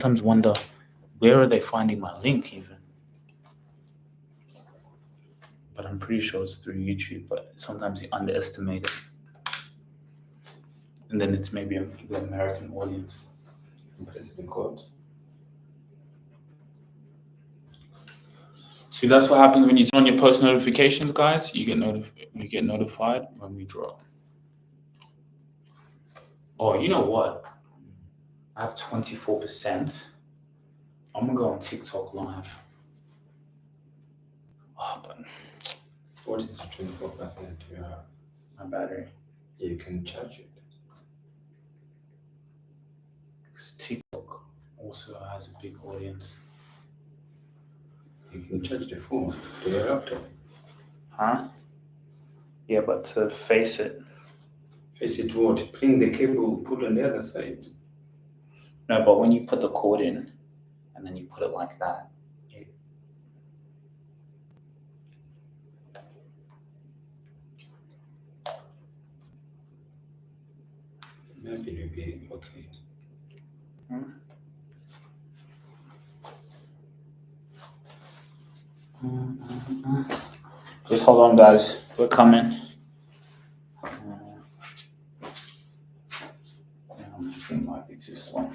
sometimes wonder, where are they finding my link even? But I'm pretty sure it's through YouTube, but sometimes you underestimate it. And then it's maybe the American audience. Press record. See, that's what happens when you turn on your post notifications, guys. You get notified when we drop. Oh, you know what? I have 24%. I'm gonna go on TikTok live. Oh, but What is 24% you have? my battery. You can charge it. Because TikTok also has a big audience. You can charge the phone to your laptop. Huh? Yeah, but to face it. Face it what? Bring the cable, put on the other side. No, but when you put the cord in, and then you put it like that. Maybe it'll be okay. Just hold on, guys. We're coming. I think it might be too slow.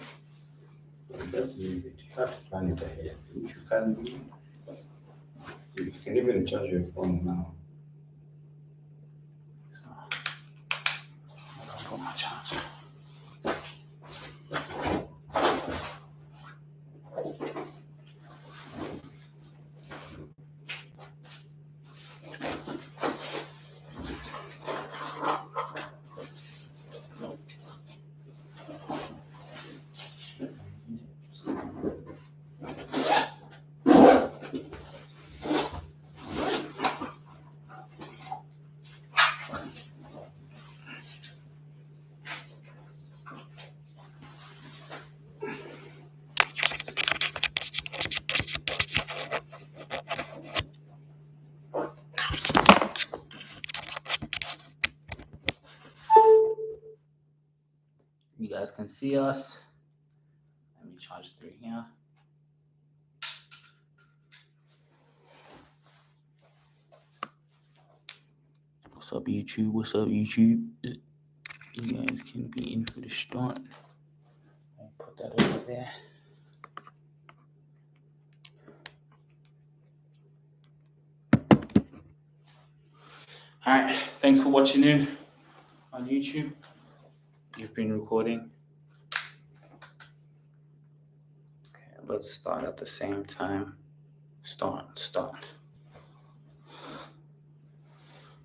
Just leave it. You have to plan it ahead. If you can even charge your phone now. I can't put my charger. You guys can see us. Let me charge through here. What's up, YouTube? What's up, YouTube? You guys can be in for the start. I'll put that over there. Alright, thanks for watching in on YouTube. You've been recording. Okay, let's start at the same time. Start.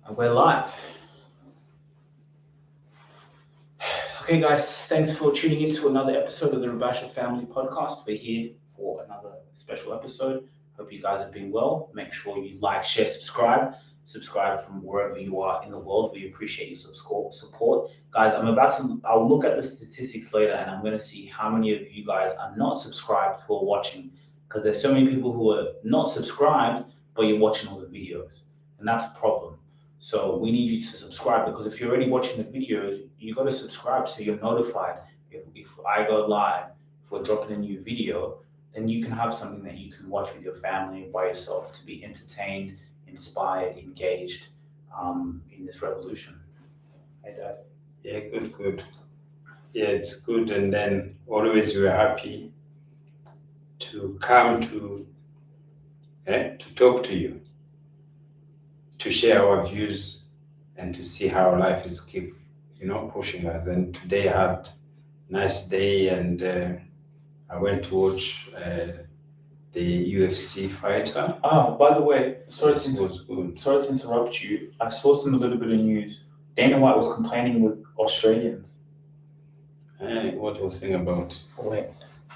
And we're live. Okay, guys, thanks for tuning in to another episode of the Rubasha Family Podcast. We're here for another special episode. Hope you guys have been well. Make sure you like, share, subscribe. Subscribe from wherever you are in the world. We appreciate your support. Guys, I'll look at the statistics later and I'm going to see how many of you guys are not subscribed who are watching. Because there's so many people who are not subscribed, but you're watching all the videos. And that's a problem. So we need you to subscribe, because if you're already watching the videos, you got to subscribe so you're notified. If I go live, if we're dropping a new video, then you can have something that you can watch with your family, by yourself, to be entertained, inspired, engaged in this revolution. Hey, Dad. Yeah, good. Yeah, it's good. And then always we're happy to come to talk to you, to share our views, and to see how life is keep pushing us. And today I had a nice day, and I went to watch the UFC fighter. By the way, sorry It was good. to interrupt you. I saw a little bit of news. Dana White was complaining with Australians. What was saying about? Oh, wait,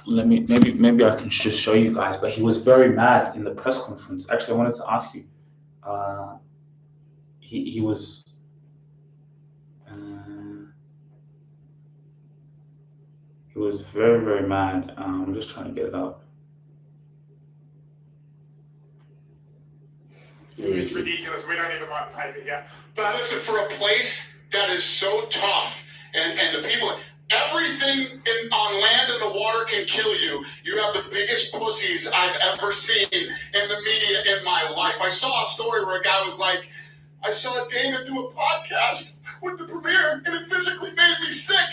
maybe I can just show you guys. But he was very mad in the press conference. Actually, I wanted to ask you. He was. He was very, very mad. I'm just trying to get it up. It's ridiculous. We don't even like paper here. But listen, for a place that is so tough, and the people, Everything on land and the water can kill you. You have the biggest pussies I've ever seen in the media in my life. I saw a story where a guy was like, I saw Dana do a podcast with the premiere and it physically made me sick.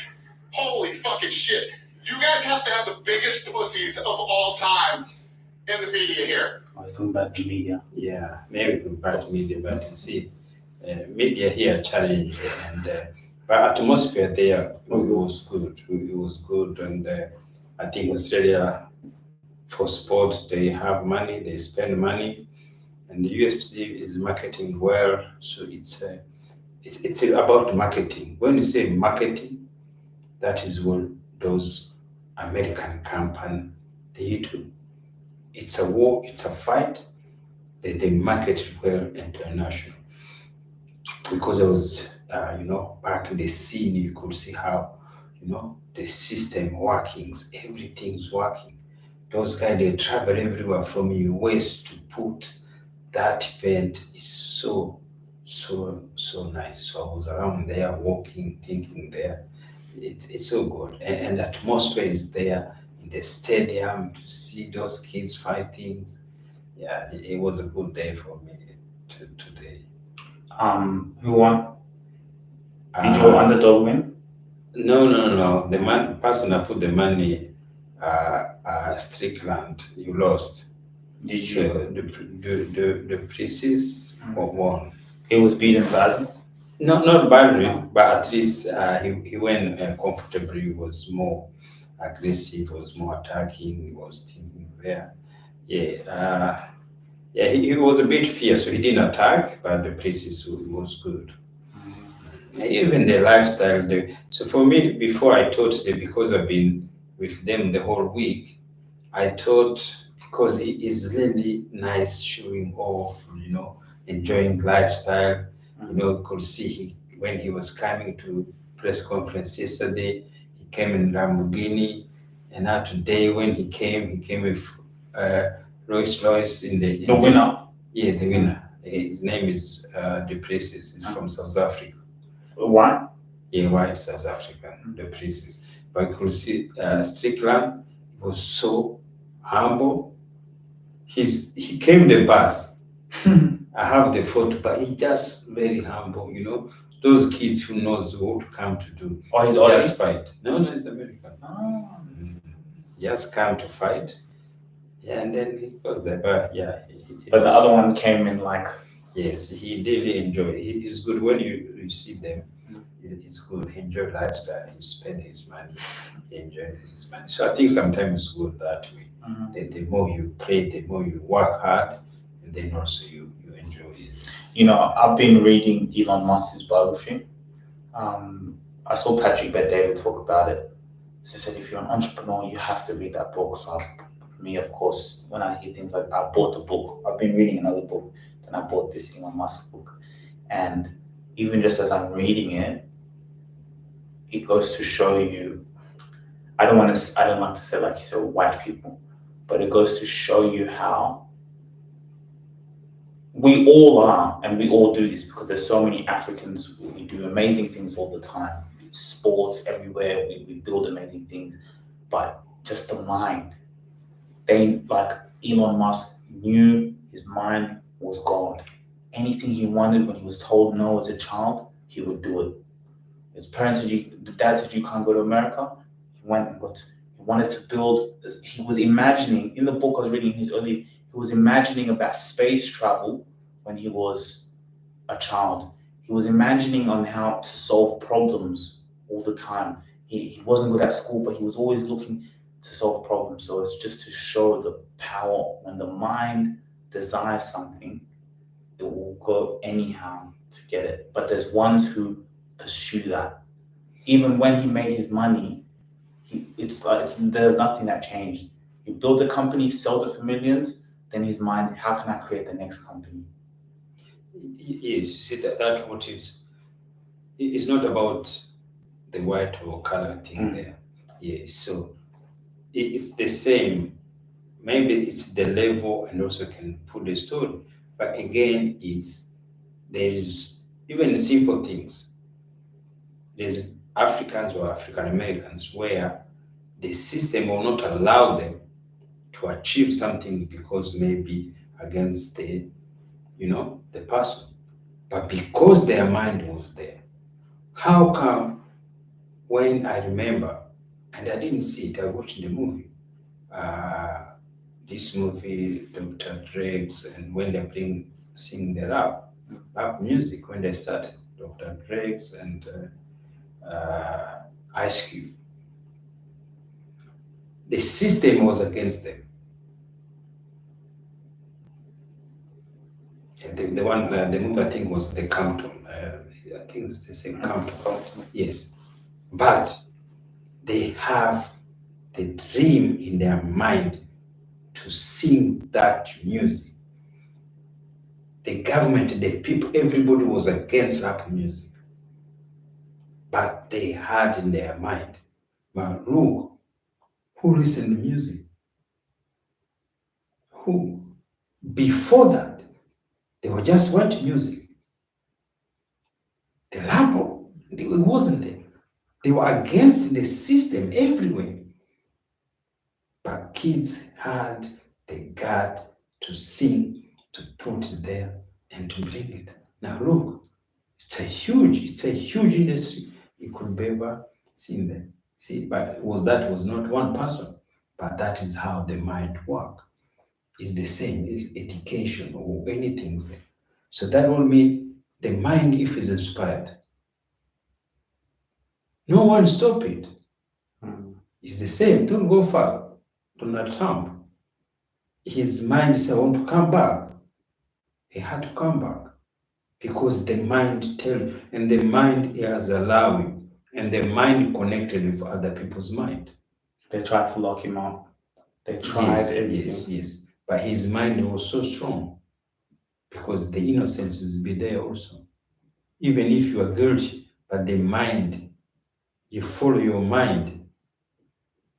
Holy fucking shit. You guys have to have the biggest pussies of all time in the media here. I was talking about the media. Yeah, maybe about media, but you see, media here challenge and but atmosphere there was good. It was good, and I think Australia for sport they have money, they spend money, and the UFC is marketing well. So it's about marketing. When you say marketing, that is what those American company they do. It's a war, it's a fight. They market it well international because I was, back in the scene, you could see how, the system workings, everything's working. Those guys, they travel everywhere from US to put that event is so nice. So I was around there walking, thinking there. It's so good. And the atmosphere is there in the stadium to see those kids fighting. Yeah, it was a good day for me today. Who won? Did your underdog win? No. The person that put the money, Strickland, you lost. Did So the Princess won. He was beaten badly. No, not badly, but at least he went comfortably. He was more aggressive, was more attacking, he was thinking there. Yeah, he was a bit fierce, so he didn't attack, but the Princess was good. Even the lifestyle. So for me, before I thought that because I've been with them the whole week, I thought because it is really nice showing off, enjoying lifestyle. You could see when he was coming to press conference yesterday, he came in Lamborghini, and now today when he came with Rolls Royce in the winner. Yeah, the winner. His name is Du Plessis. He's from South Africa. Why? Yeah, white South African, Du Plessis. But you could see Strickland was so humble. He came the bus. I have the photo, but he just very humble, Those kids who knows what to come to do. Oh, he's just Aussie? fight. No, he's American. Just come to fight. Yeah, and then he was there. But yeah. But the other one came in like. Yes, he really enjoy. He's good when you see them. It's good. He enjoy lifestyle. He spend his money. He enjoy his money. So I think sometimes it's good that way. The more you play, the more you work hard, and then also you enjoy it. I've been reading Elon Musk's biography. I saw Patrick Bet-David talk about it. So he said, if you're an entrepreneur, you have to read that book. So for me, of course, when I hear things like I bought the book, I've been reading another book, then I bought this Elon Musk book. And even just as I'm reading it, it goes to show you, I don't like to say like you said, white people, but it goes to show you how we all are, and we all do this because there's so many Africans. We do amazing things all the time. Sports everywhere. We build amazing things, but just the mind. Like Elon Musk knew his mind was God. Anything he wanted when he was told no as a child, he would do it. His parents said, the dad said you can't go to America. He went and he wanted to build. He was imagining in the book I was reading in his early. He was imagining about space travel when he was a child. He was imagining on how to solve problems all the time. He wasn't good at school, but he was always looking to solve problems. So it's just to show the power when the mind desires something, it will go anyhow to get it. But there's ones who pursue that. Even when he made his money, there's nothing that changed. He built a company, sold it for millions. Then his mind, how can I create the next company? Yes, you see that what is. It's not about the white or color thing there. Yes, so it's the same. Maybe it's the level, and also can put the story. But again, there is even simple things. There's Africans or African Americans where the system will not allow them to achieve something because maybe against the, the person, but because their mind was there. How come when I remember, and I didn't see it, I watched the movie, this movie, Dr. Dre's, and when they sing the rap music, when they started, Dr. Dre's and Ice Cube, the system was against them. The one, the movie I think was the Compton. I think it's the same Compton. Yes, but they have the dream in their mind to sing that music. The government, the people, everybody was against rap music, but they had in their mind, but look, who listened to music? Who? Before that, they were just white music. The rap, it wasn't there. They were against the system everywhere. But kids had the gut to sing, to put it there, and to bring it. Now look, it's a huge industry. You could never seen them. See, but that was not one person, but that is how the mind works. It's the same, education or anything there. So that will mean the mind, if it's inspired, no one stop it. It's the same. Don't go far. Donald Trump, his mind said, I want to come back. He had to come back because the mind tells, and the mind is allowing, and the mind connected with other people's mind. They tried to lock him out. They tried everything. Yes. But his mind was so strong because the innocence will be there also. Even if you are guilty, but the mind, you follow your mind.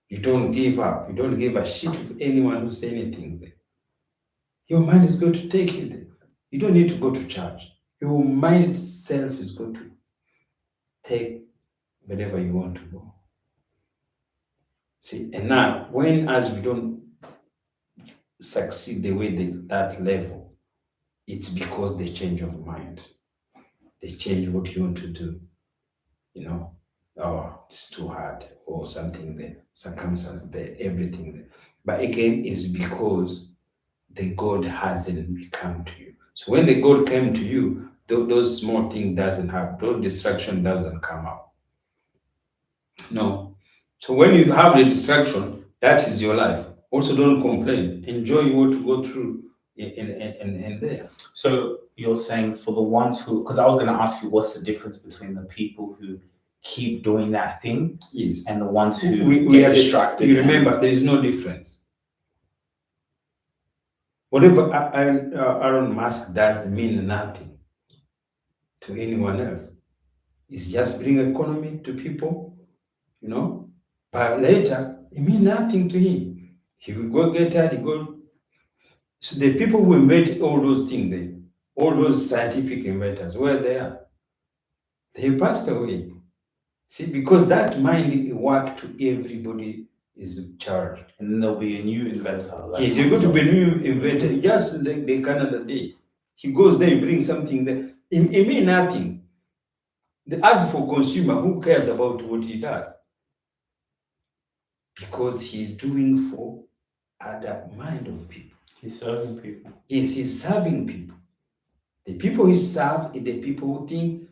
You don't give up. You don't give a shit with anyone who says anything there. Your mind is going to take you there. You don't need to go to church. Your mind itself is going to take wherever you want to go. See, and now, as we don't succeed the way that level, it's because they change your mind. They change what you want to do. It's too hard or something there, circumstance there, everything there. But again, it's because the God hasn't come to you. So when the God came to you, those small things doesn't happen, those distraction doesn't come out. No. So when you have the distraction, that is your life. Also don't complain. Enjoy what you go through and there. So you're saying for the ones who, because I was going to ask you what's the difference between the people who keep doing that thing, yes, and the ones who we get are distracted. You remember, there is no difference. Whatever Elon Musk does mean nothing to anyone else. It's just bring economy to people, but later it means nothing to him. He will go get tired, So the people who invented all those things then, all those scientific inventors, where they are, they passed away. See, because that mind work to everybody is charged. And then there'll be a new inventor. They're going to be a new inventor. Just the Canada Day. He goes there, he brings something there. It means nothing. As for consumer, who cares about what he does? Because he's doing for other mind of people. He's serving people. Yes, he's serving people. The people he serves are the people who think,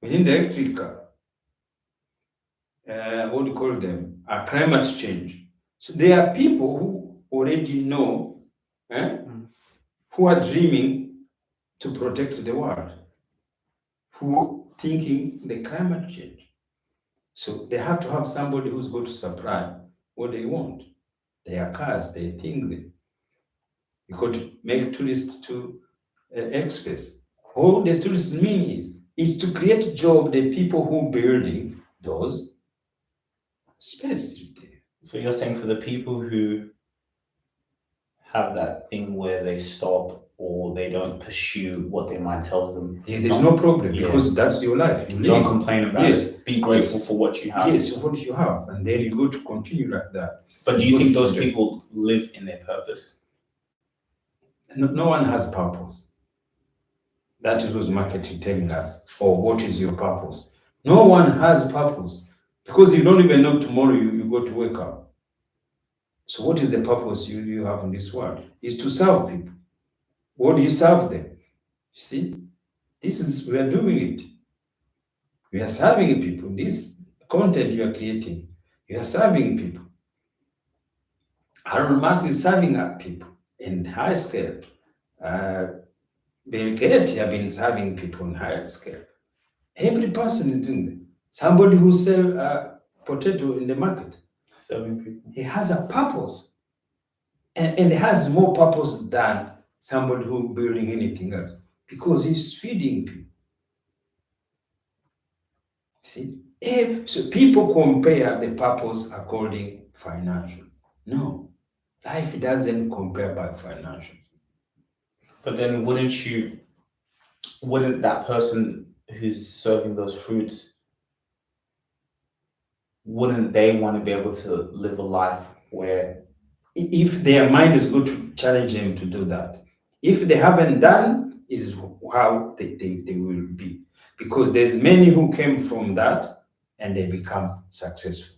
we need the electric car. What do you call them? Climate change. So there are people who already know, who are dreaming to protect the world, who are thinking the climate change. So they have to have somebody who's going to supply what they want. Their cars, they think that you got to make tourists to express. All the tourists mean is to create job the people who building those space there. So you're saying for the people who have that thing where they stop or they don't pursue what their mind tells them. Yeah, there's no problem Yeah. because that's your life. You Don't live. complain about Yes. it. Be grateful for what you have. Yes, what you have, and then you go to continue like that. But do You you go think to those the- people live in their purpose? No one has purpose. That is what marketing telling us. Or what is your purpose? No one has purpose because you don't even know tomorrow you go to wake up. So what is the purpose you have in this world? Is to serve people. What do you serve them? You see, we are doing it. We are serving people. This content you are creating, you are serving people. Elon Musk is serving people in high scale. Bill Gates have been serving people in higher scale. Every person is doing that. Somebody who sell potato in the market, Serving people. he has a purpose, and he has more purpose than somebody who building anything else because he's feeding people. See, so people compare the purpose according financial. No, life doesn't compare by financial. But then wouldn't that person who's serving those fruits, wouldn't they want to be able to live a life where If their mind is good to challenge them to do that. If they haven't done, is how they will be. Because there's many who came from that and they become successful.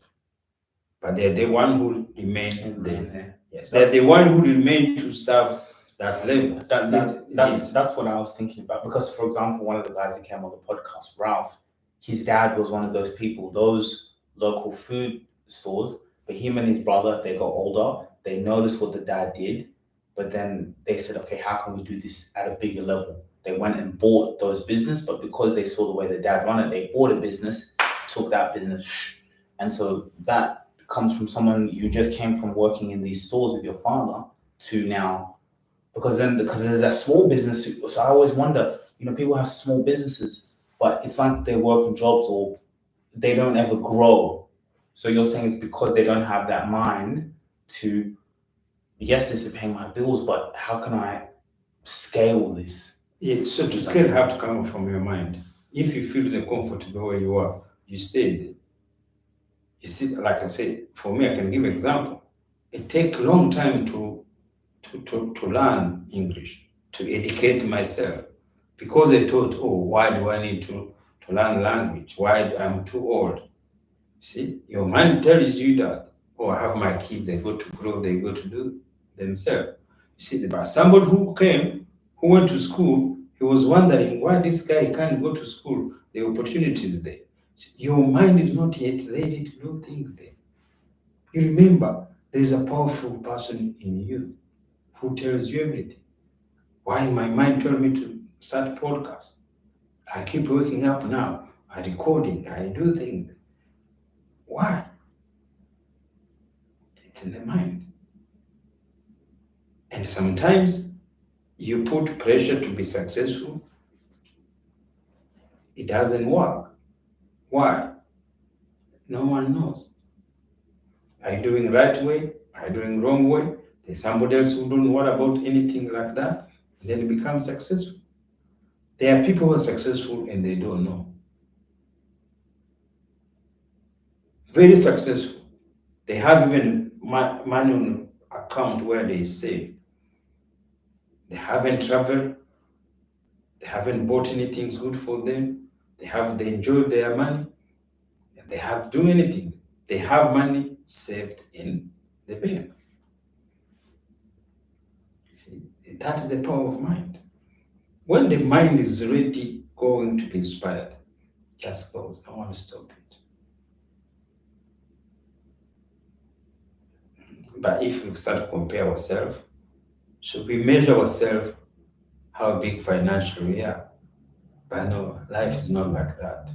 But they're the one who remain there. Yes, they're the one who remain to serve that level. That's what I was thinking about. Because, for example, one of the guys who came on the podcast, Ralph, his dad was one of those people, those local food stores. But him and his brother, they got older. They noticed what the dad did, but then they said, okay, how can we do this at a bigger level? They went and bought those business, but because they saw the way the dad run it, they bought a business, took that business, and so that comes from someone you just came from working in these stores with your father to now, because there's that small business. So I always wonder, people have small businesses, but it's like they're working jobs or they don't ever grow. So you're saying it's because they don't have that mind to, yes, this is paying my bills, but how can I scale this? Yeah, so to scale have to come from your mind. If you feel the comfortable where you are, you stay there. You see, like I said, for me, I can give example. It take a long time to learn English, to educate myself. Because I thought, oh, why do I need to learn language? Why I'm too old? See, your mind tells you that, oh, I have my kids, they go to grow, they go to do themselves. You see, but somebody who went to school, he was wondering why this guy can't go to school, the opportunities there. See, your mind is not yet ready to do things there. You remember, there is a powerful person in you who tells you everything. Why my mind told me to start podcast? I keep waking up now, I recording, I do things. Why? It's in the mind. And sometimes you put pressure to be successful, it doesn't work. Why? No one knows. Are you doing right way? Are you doing wrong way? There's somebody else who don't worry about anything like that, and then become successful. There are people who are successful and they don't know. Very successful. They have even money on account where they save. They haven't traveled. They haven't bought anything good for them. They enjoy their money. And they have do anything. They have money saved in the bank. See, that is the power of mind. When the mind is ready going to be inspired, just goes. I want to stop it. But if we start to compare ourselves, should we measure ourselves how big financially we are? But no, life is not like that.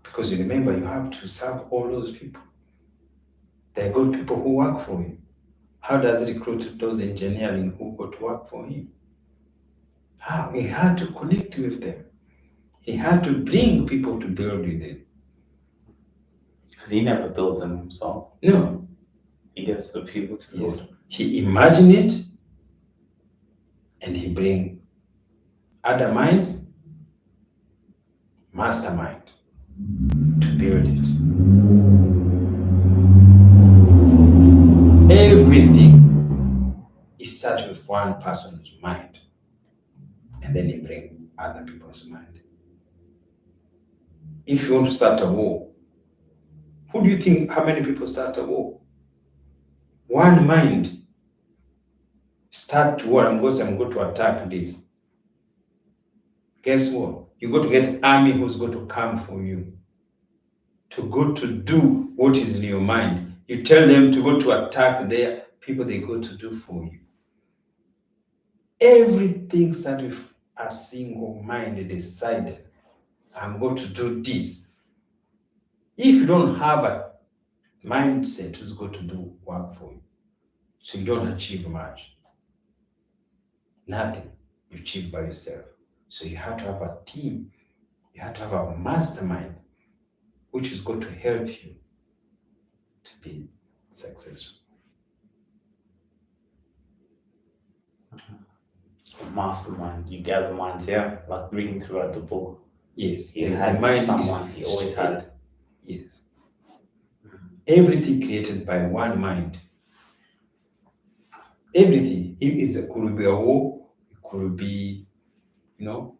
Because you remember, you have to serve all those people. They're good people who work for you. How does he recruit those engineering who go to work for him? How? He had to connect with them. He had to bring people to build with him. Because he never builds them himself. No. He gets the people to do Yes. it. He imagine it and he bring other minds, mastermind, to build it. Everything is starts with one person's mind, and then he bring other people's mind. If you want to start a war, who do you think, how many people start a war? One mind. Start war, I'm going to attack this. Guess what? You got to get army who's going to come for you. To go to do what is in your mind. You tell them to go to attack their people they go to do for you. Everything starts with a single mind decided, I'm going to do this. If you don't have a mindset who's going to do work for you, so you don't achieve much. Nothing you achieve by yourself. So you have to have a team. You have to have a mastermind, which is going to help you to be successful. Mastermind, you gather minds, yeah, like reading throughout the book. Yes, He had mind someone he always had. Yes. Everything created by one mind. Everything. It could be a war, it could be, a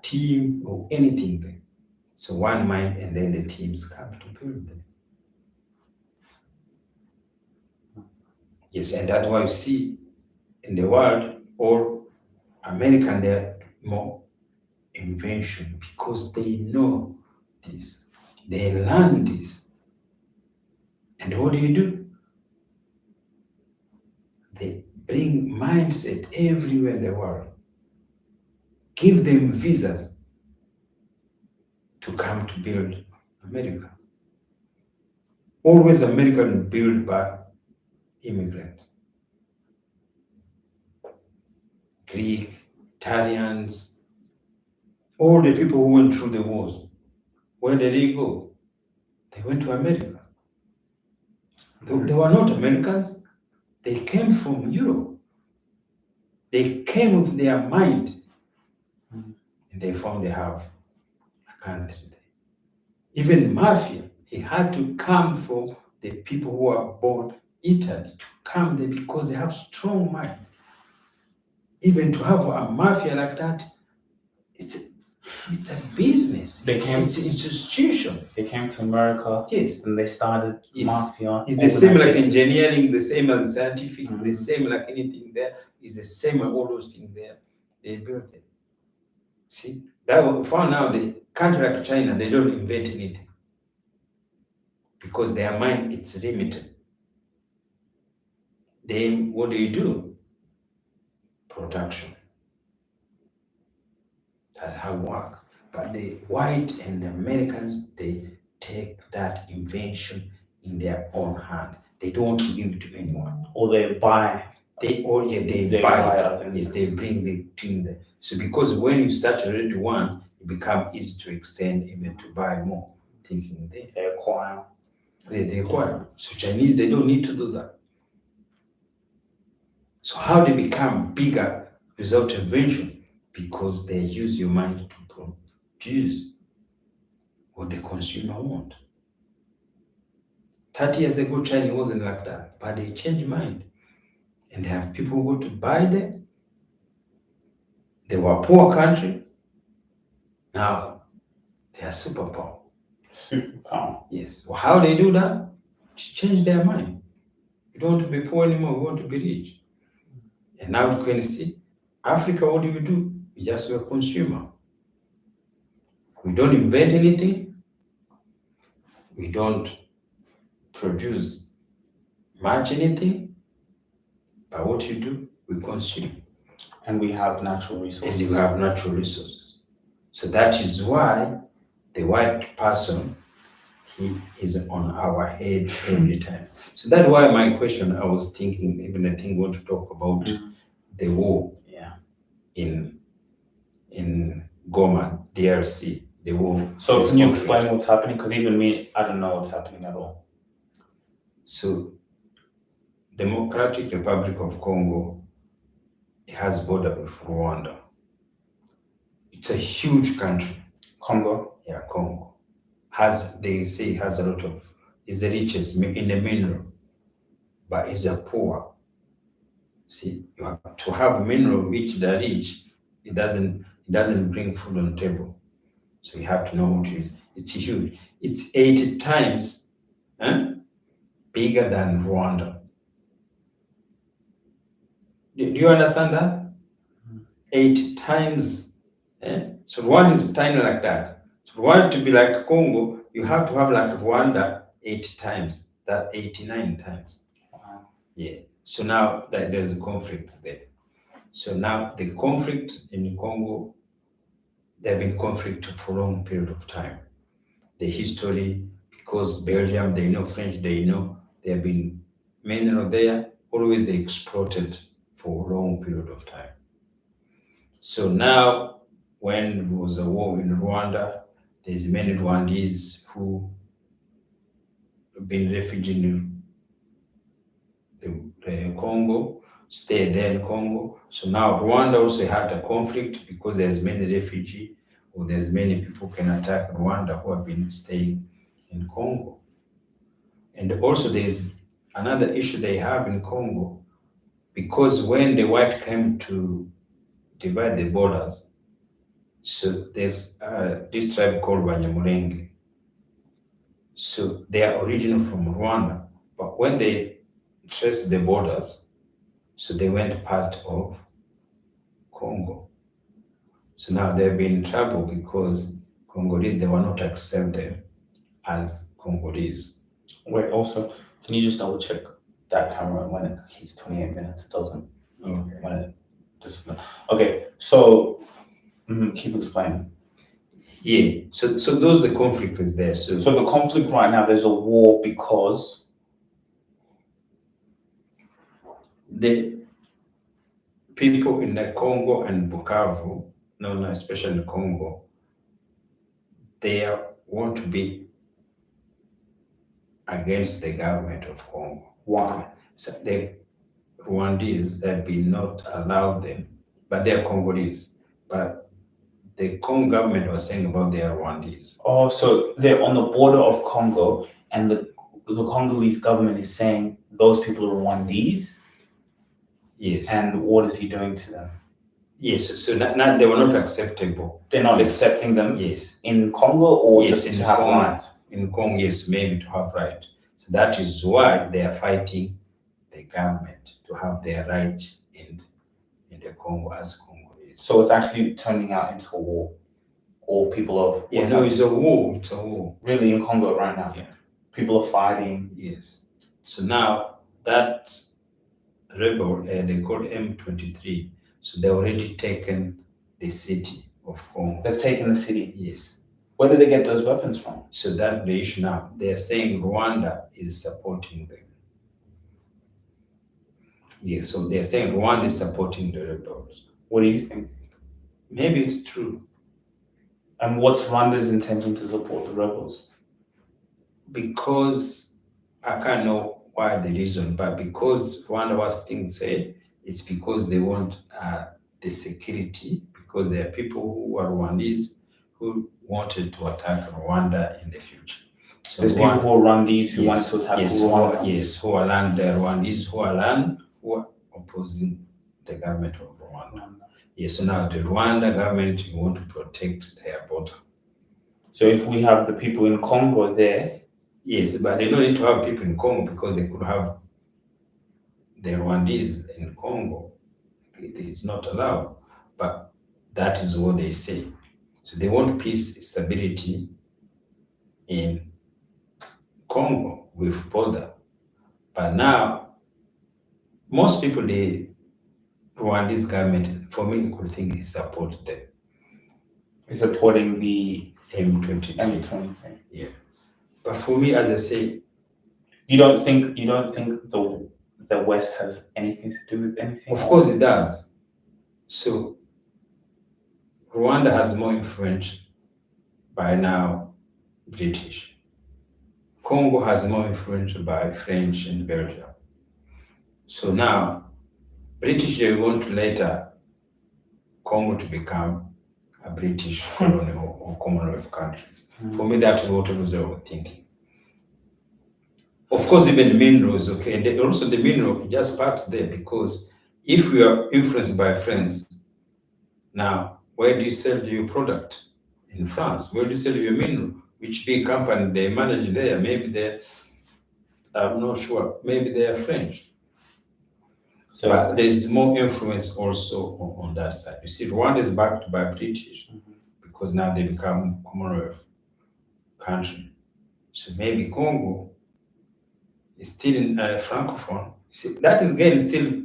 team or anything there. So one mind, and then the teams come to build them. Yes, and that's why you see in the world, all American, they're more invention because they know this. They learn this. And what do? They bring mindset everywhere in the world. Give them visas to come to build America. Always American built by immigrant. Greek, Italians, all the people who went through the wars. Where did they go? They went to America. They were not Americans. They came from Europe. They came with their mind. And they found they have a country there. Even mafia, he had to come from the people who are born Italy to come there because they have strong mind. Even to have a mafia like that, it's a business. It's an institution. They came to America. Yes. And they started mafia. It's the same like engineering, the same as scientific, the same like anything there. It's the same as all those things there. They built it. See, that for now, the country like China, they don't invent anything because their mind it's limited. Then what do? Production. That's how it works. But the white and the Americans, they take that invention in their own hand. They don't want to give it to anyone. Or they buy. They buy it. Yes, they bring the thing there. So because when you start already one, it becomes easy to extend even to buy more. Thinking They acquire. They acquire. So Chinese, they don't need to do that. So how they become bigger without invention? Because they use your mind to produce what the consumer want. 30 years ago, China wasn't like that, but they changed mind. And they have people who go to buy them. They were a poor country. Now they are superpower. Superpower. Yes. Well, how they do that? To change their mind. You don't want to be poor anymore, you want to be rich. And now you can see, Africa, what do? We just be a consumer. We don't invent anything. We don't produce much anything. But what you do, we consume. And we have natural resources. So that is why the white person, he is on our head every time. So that's why my question, I was thinking, even I think we want to talk about the war in Goma, DRC, the war. So can you explain what's happening? Because even me, I don't know what's happening at all. So Democratic Republic of Congo has border with Rwanda. It's a huge country. Congo. Yeah, Congo they say has a lot of, is the richest in the mineral, but is a poor. See, you have to have mineral which they rich. It doesn't bring food on the table. So you have to know what it is. It's huge. It's 80 times bigger than Rwanda. Do you understand that? 80 times. So Rwanda is tiny like that. So Rwanda to be like Congo, you have to have like Rwanda 80 times, that 89 times. Wow. Yeah. So now that there's a conflict there. So now the conflict in Congo, there have been conflict for a long period of time. The history, because Belgium, they know French, they know there have been mineral there, always they exploited for a long period of time. So now, when there was a war in Rwanda, there's many Rwandese who have been refugees in Congo, stayed there in Congo. So now Rwanda also had a conflict because there's many refugees, or there's many people can attack Rwanda who have been staying in Congo. And also there's another issue they have in Congo, because when the white came to divide the borders, so there's this tribe called Banyamulenge. So they are original from Rwanda, but when they traced the borders, so they went part of Congo. So now they've been in trouble because Congolese, they will not accept them as Congolese. Wait, also, can you just double check that camera when it hits 28 minutes? It doesn't. Okay. When it just, okay, so keep explaining. Yeah, so those the conflict is there. So the conflict right now, there's a war because the people in the Congo and Bukavu, no, especially in Congo, they want to be against the government of Congo. why? So the Rwandese have been not allowed them, but they are Congolese. But the Congo government was saying about their Rwandese. Oh, so they're on the border of Congo, and the Congolese government is saying those people are Rwandese. Yes. And what is he doing to them? Yes. So now they were not acceptable. They're not accepting them. Yes. In Congo, or Yes, just in to have Congo. rights? In Congo, yes, maybe to have right. So that is why they are fighting the government to have their right in the Congo as Congolese. So it's actually turning out into a war, or people are. Yeah, no, it's a war. It's a war. Really, in Congo right now. Yeah. People are fighting. Yes. So now that rebel, they call M23. So they already taken the city of Congo. They've taken the city. Yes. Where did they get those weapons from? So that the issue now, they're saying Rwanda is supporting them. Yes, so they're saying Rwanda is supporting the rebels. What do you think? Maybe it's true. And what's Rwanda's intention to support the rebels? Because I can't know why the reason, but because Rwanda was things said, it's because they want the security, because there are people who are Rwandese who wanted to attack Rwanda in the future. So there's people who are Rwandese who want to attack Rwanda. Yes, who are land, the Rwandese who are opposing the government of Rwanda. Yes, so now the Rwanda government want to protect their border. So if we have the people in Congo there. Yes, but they don't need to have people in Congo because they could have the Rwandese in Congo. It's not allowed, but that is what they say. So they want peace, stability in Congo with border. But now, most people, the Rwandese government, for me, could think is support them. Is supporting the M23. M23. Yeah. But for me, as I say, you don't think the West has anything to do with anything? Of course it does. So Rwanda has more influence by now British. Congo has more influence by French and Belgium. So now, British, they want to later Congo to become a British colony or Commonwealth countries. For me, that's what was they were thinking. Of course, even the minerals, okay, and also the mineral just parts there, because if we are influenced by France, now where do you sell your product? In France, where do you sell your mineral? Which big company they manage there? Maybe they're, I'm not sure, maybe they are French. So But there's more influence also on that side. You see, Rwanda is backed by British because now they become Commonwealth country. So maybe Congo is still in Francophone. See, that is again still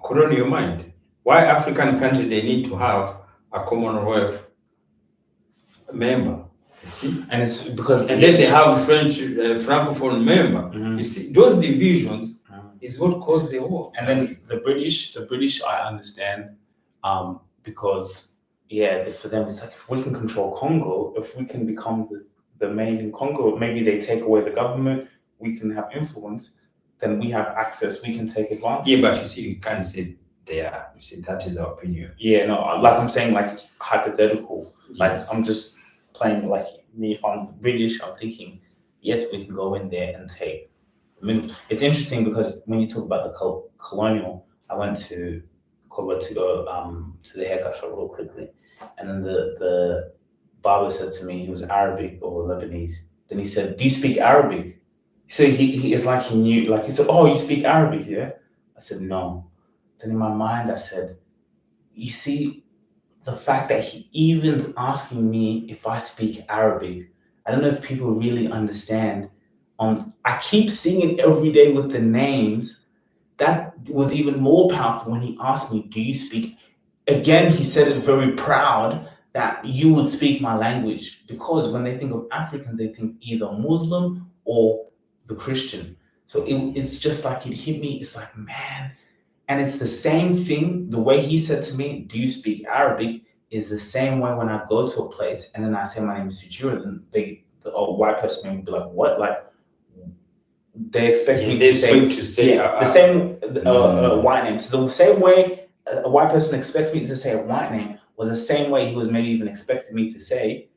colonial mind. Why African country they need to have a Commonwealth member? You see, and it's because and then they have French Francophone member. You see, those divisions is what caused the war. And then the British, I understand, because for them it's like, if we can control Congo, if we can become the main in Congo, maybe they take away the government, we can have influence, then we have access, we can take advantage. Yeah, but you see, you can't say they are. You see, that is our opinion. Yeah, no, like I'm saying, like hypothetical. Like Yes. I'm just playing, like me, if I'm the British, I'm thinking, yes, we can go in there and take. I mean, it's interesting because when you talk about the colonial, I went to Cuba to go to the haircut shop real quickly, and then the barber said to me he was Arabic or Lebanese. Then he said, "Do you speak Arabic?" So he is like he knew, like he said, "Oh, you speak Arabic, yeah?" I said, "No." Then in my mind I said, "You see, the fact that he even's asking me if I speak Arabic, I don't know if people really understand." I keep seeing it every day with the names. That was even more powerful when he asked me, "Do you speak?" Again, he said it very proud that you would speak my language, because when they think of Africans, they think either Muslim or the Christian. So it's just like it hit me. It's like, man, and it's the same thing. The way he said to me, "Do you speak Arabic?" is the same way when I go to a place and then I say my name is Sujira, then the white person would be like, "What?" Like, they expect me to say the same white name. So the same way a white person expects me to say a white name was the same way he was maybe even expecting me to say,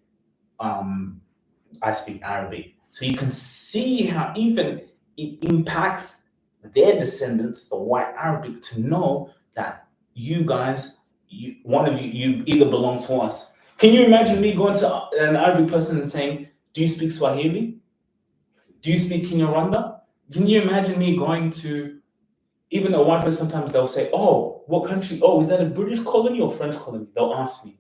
I speak Arabic. So you can see how even it impacts their descendants, the white Arabic, to know that you guys, one of you either belong to us. Can you imagine me going to an Arabic person and saying, "Do you speak Swahili? Do you speak Kinyarwanda?" Can you imagine me going to even a white person? Sometimes they'll say, "Oh, what country? Oh, is that a British colony or French colony?" They'll ask me.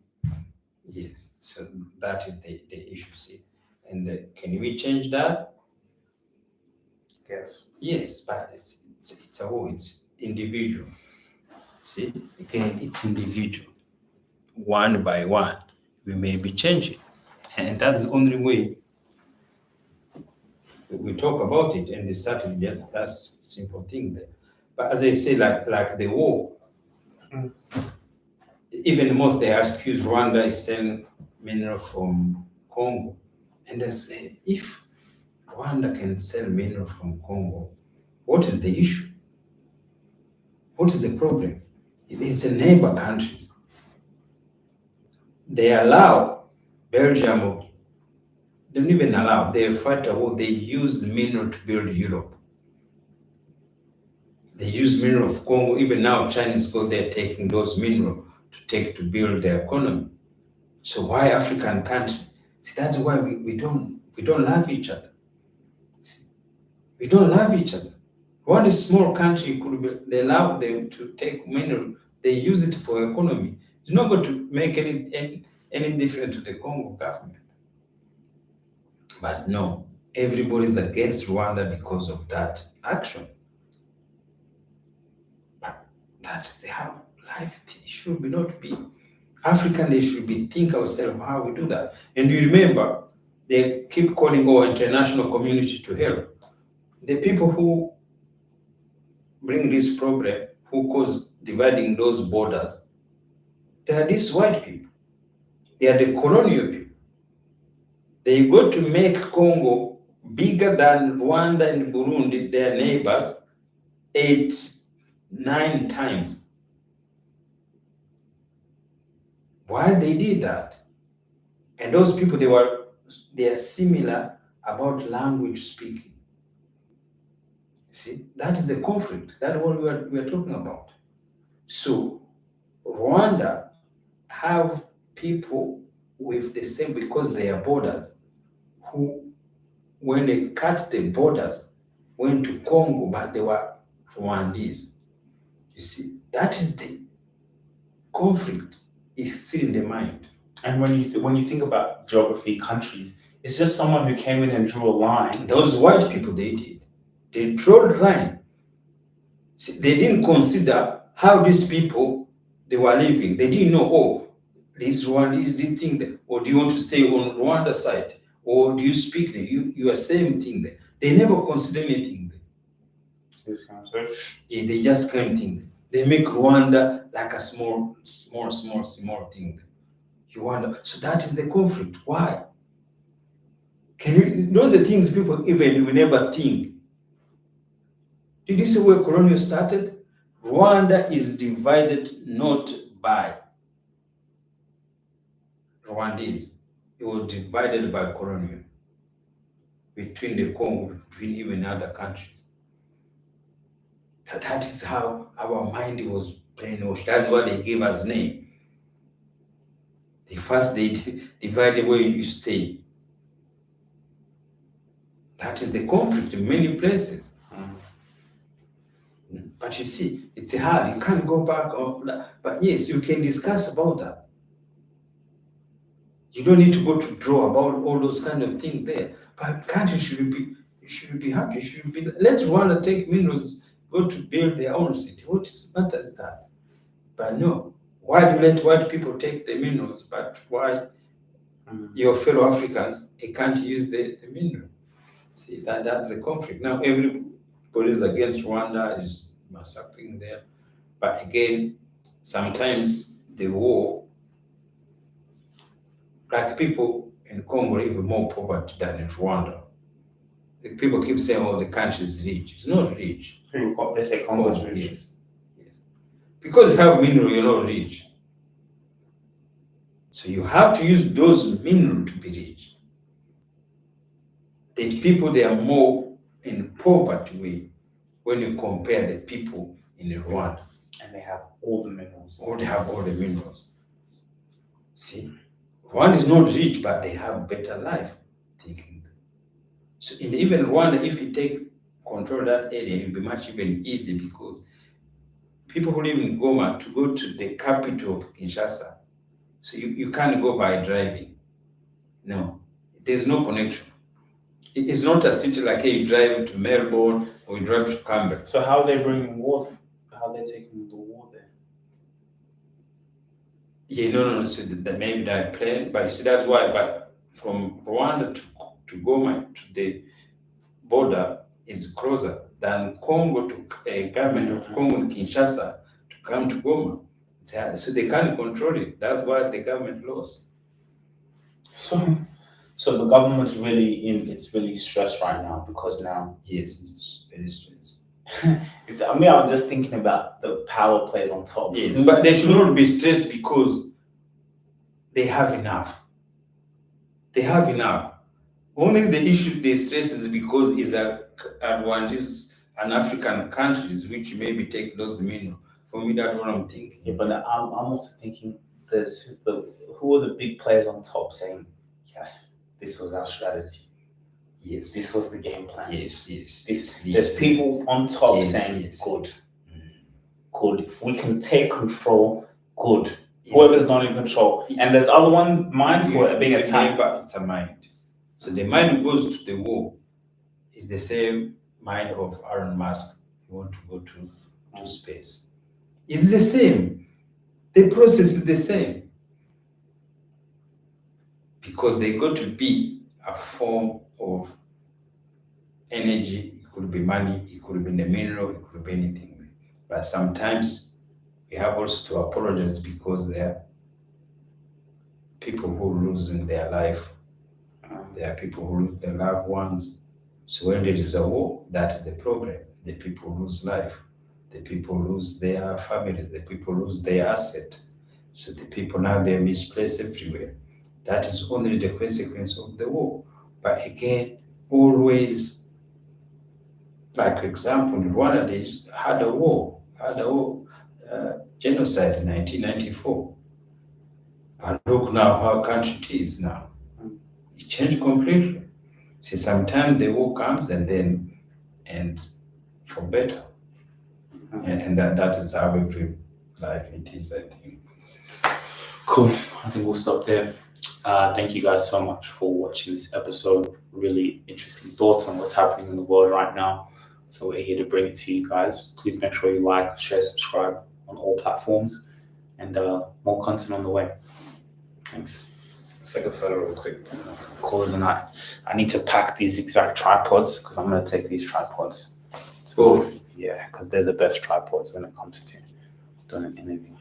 Yes, so that is the issue, see. And can we change that? Yes. Yes, but it's a whole, it's individual. See, again, it's individual. One by one, we may be changing. And that's the only way we talk about it and start with that. That's simple thing there. But as I say, like the war, even the most they accuse Rwanda is selling mineral from Congo. And they say, if Rwanda can sell mineral from Congo, what is the issue? What is the problem? It is a neighbor countries. They allow Belgium, they don't even allow, they fight a war, they use mineral to build Europe. They use mineral of Congo, even now Chinese go there taking those minerals to build their economy. So why African country? See, that's why we don't love each other. We don't love each other. One small country they allow them to take mineral, they use it for economy. It's not going to make any difference to the Congo government. But no, everybody's against Rwanda because of that action. But that's how life should not be. African, they should be think ourselves how we do that. And you remember, they keep calling our international community to help. The people who bring this problem, who cause dividing those borders, they are these white people. They are the colonial people. They go to make Congo bigger than Rwanda and Burundi, their neighbors, 8, 9 times. Why they did that? And those people, they are similar about language speaking. See, that is the conflict. That's what we are talking about. So Rwanda have people with the same, because they are borders, who, when they cut the borders, went to Congo, but they were Rwandese. You see, that is the conflict. Is still in the mind. And when you think about geography, countries, it's just someone who came in and drew a line. Those white people, they did. They drew the line. See, they didn't consider how these people, they were living. They didn't know, oh, this Rwandese, this thing there, or do you want to stay on Rwanda side, or do you speak there? You are same thing there. They never consider anything there. Yeah, they just claim thing. They make Rwanda like a small thing. You wonder. So that is the conflict. Why? Can you know the things people even will never think? Did you see where colonial started? Rwanda is divided not by Rwandese. It was divided by colonial between the Congo, between even other countries. That is how our mind was brainwashed. That's why they gave us name. They divided where you stay. That is the conflict in many places. But you see, it's hard. You can't go back on that. But yes, you can discuss about that. You don't need to go to draw about all those kind of things there. But countries should be happy. Let Rwanda take minerals, go to build their own city. What matters that? But no. Why do you let white people take the minerals, but why your fellow Africans, they can't use the mineral? See, that's the conflict. Now everybody is against Rwanda, is massacring there. But again, sometimes the war, like people in Congo live in more poverty than in Rwanda. The people keep saying, oh, the country is rich. It's not rich. They say Congo is rich. Yes. Because you have mineral, you're not rich. So you have to use those minerals to be rich. The people, they are more in poverty way when you compare the people in Rwanda. And they have all the minerals. Or they have all the minerals. See, Rwanda is not rich, but they have better life. Thinking. So even Rwanda, if you take control of that area, it will be much even easier, because people who live in Goma, to go to the capital of Kinshasa, so you can't go by driving. No, there's no connection. It's not a city like, hey, you drive to Melbourne or you drive to Canberra. So how are they bringing water? How are they taking the water there? Yeah, no. So maybe that plane, but you see, that's why. But from Rwanda to Goma, to the border, is closer than Congo to a government of Congo in Kinshasa to come to Goma. So they can't control it. That's why the government lost. So the government's it's really stressed right now, because now. Yes, it's very stressed. I'm just thinking about the power plays on top. Yes, but they should not be stressed, because they have enough. They have enough. Only the issue they stress is because it's an African countries which maybe take those minerals. For me, that's what I'm thinking. Yeah, but I'm also thinking who are the big players on top saying, yes, this was our strategy. Yes. This was the game plan. Yes. There's people on top saying, yes. Good. Good. If we can take control, good. Whoever's not in control. And there's other minds who are being attacked. But it's a mind. So the mind who goes to the war is the same mind of Elon Musk. You want to go to space. It's the same. The process is the same. Because they got to be a form of energy. It could be money, it could be the mineral, it could be anything. But sometimes we have also to apologize, because there are people who lose in their life. There are people who lose their loved ones. So when there is a war, that is the problem. The people lose life, the people lose their families, the people lose their asset. So the people now they're misplaced everywhere. That is only the consequence of the war. But again, always, like example, Rwanda they had a war, genocide in 1994. But look now how country it is now. It changed completely. See, sometimes the war comes and for better. And that is how every life it is, I think. Cool. I think we'll stop there. Thank you guys so much for watching this episode. Really interesting thoughts on what's happening in the world right now. So we're here to bring it to you guys. Please make sure you like, share, subscribe on all platforms, and more content on the way. Thanks. Let's take a photo real quick. Call it a night. I need to pack these exact tripods because I'm going to take these tripods. Oh. Yeah, because they're the best tripods when it comes to doing an interview.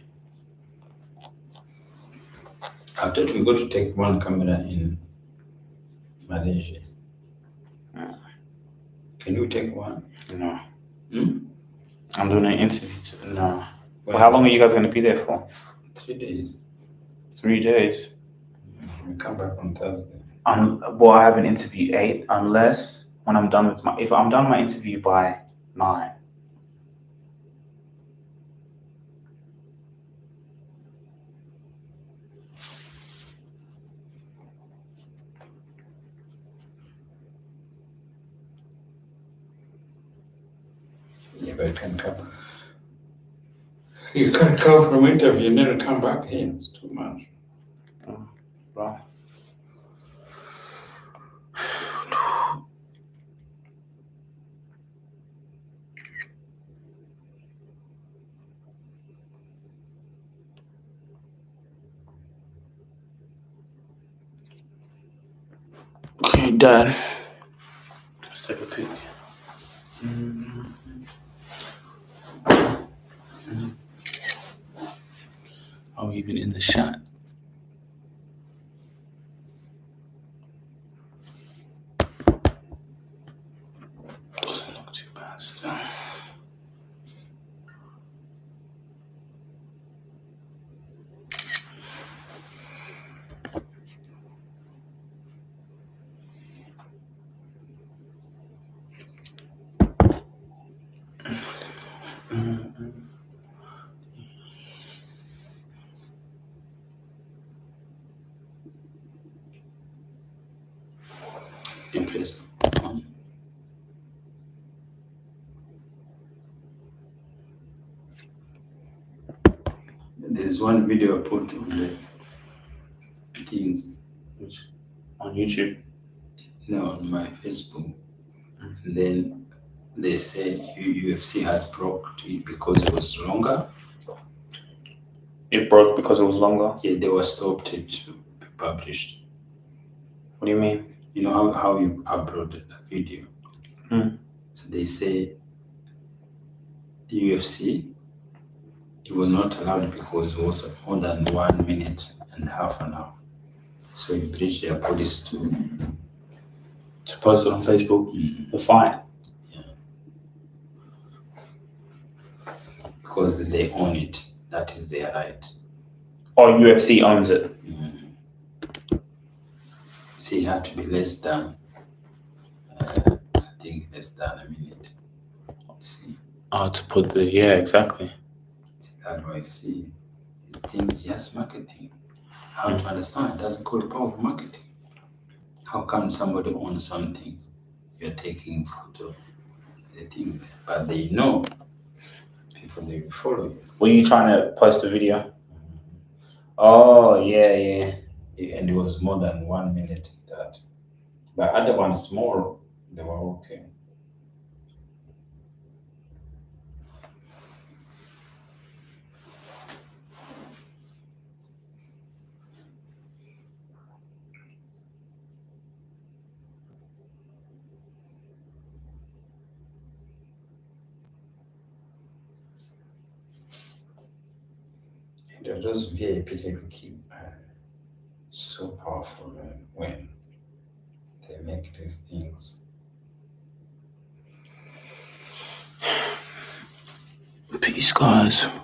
I thought we got to take one camera in Malaysia. Can you take one? No. Hmm? I'm doing an interview. No. Well, how long are you guys going to be there for? 3 days. 3 days. We come back on Thursday. Well, I have an interview 8, unless when I'm done with if I'm done my interview by 9. Yeah, but you can come. You can't come from interview and then come back here. It's too much. Well. Okay, Dad. Let's take a peek. Oh, even in the shot. Doesn't look too bad still. Interesting. There's one video I put on the things. Which, on YouTube? No, on my Facebook. And then they say UFC has broke it because it was longer. It broke because it was longer? Yeah, they were stopped it to be published. What do you mean? You know how you upload a video? So they say UFC, it was not allowed because it was more than 1 minute and half an hour. So you breached their policy To post it on Facebook? The fight? because they own it. That is their right. Oh, UFC owns it? See, it had to be less than, I think less than a minute. See, To put the, yeah, exactly. otherwise, see, these things just marketing. How to understand that's called power of marketing. How come somebody owns some things? You're taking photo, they think, but they know people they will follow you. Were you trying to post a video? Oh, yeah. And it was more than 1 minute that. But other ones small, they were okay. And those VIP they keep so powerful when they make these things. Peace, guys.